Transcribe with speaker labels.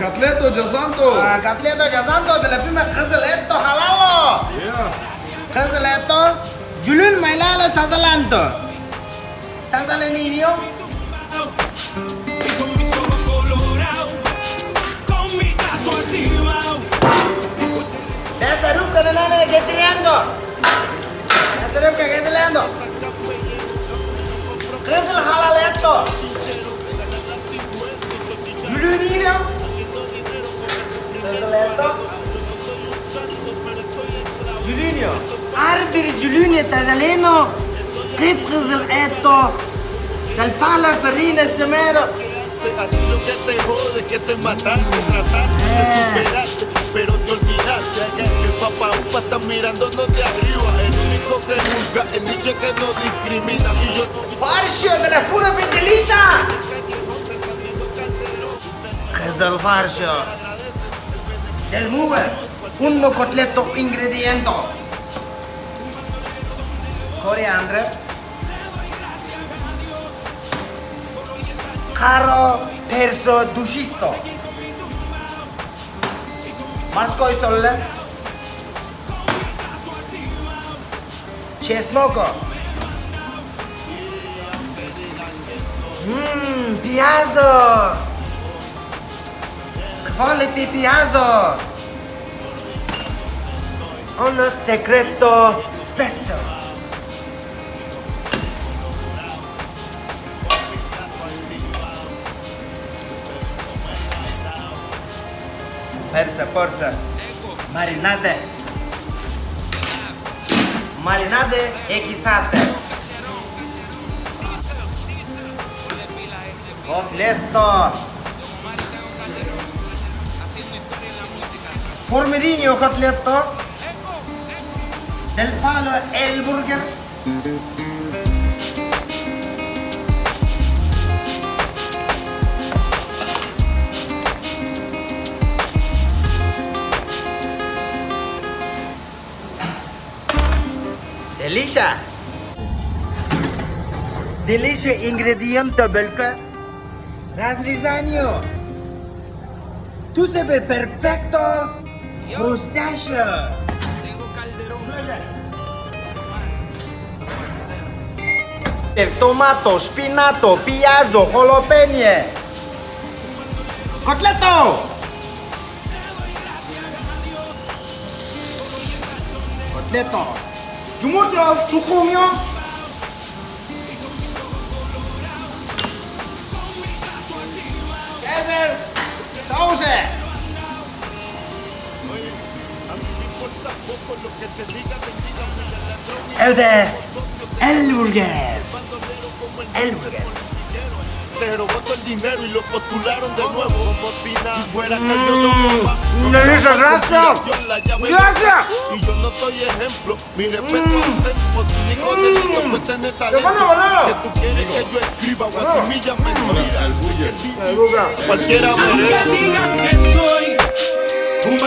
Speaker 1: Katleto Jasanto.
Speaker 2: Katleto Jasanto de la firma Kızıletto Halalo. Kızıletto Julun Maylalo Tazalanto. Tazalenino. Esa ruca de nana que tirando. Esa ruca que tirando. Kızıl Halaletto. Julunino. Julunio. Arbir Julunio Tazaleno. Kip Kızıl Etto. Del Fala Farina Semero.
Speaker 3: A ti lo que te jode es que te mataste, trataste de superarte, pero te olvidaste que el papá upa está mirándonos de arriba. El único que juzga, el nicho que no discrimina. Y yo
Speaker 2: Farşio de la Funa Petelisa. Kızıl Farşio. Del Move. Uno cotletto ingrediento. Coriandre. Caro perso duscisto. Morskoj solle. Чесноко. Piazzo. Quality piazzo. Un secreto special. Forza. Marinate. Marinate e guisate. Cotletto. Formerino cotletto. Del Falo el burger. Delicia. Delicia ingrediente belga. Razrizanio. Tu sei perfetto. Crustaceo. Tomato, spinato, piazzo, jalapeno. Cotletto. Cotletto. Jumurtio, sucumio. Cesar, sauce. Evde, el burger.
Speaker 3: te robó todo el dinero y lo postularon de nuevo. Como si nada fuera que yo no
Speaker 2: Delicious, gracias. Gracias.
Speaker 3: Y yo no soy ejemplo. Mi respeto al tempo. Si mi delito fue tener talento. Que tú quieres que yo escriba o así me llamen. Cualquiera merece.
Speaker 4: Que soy un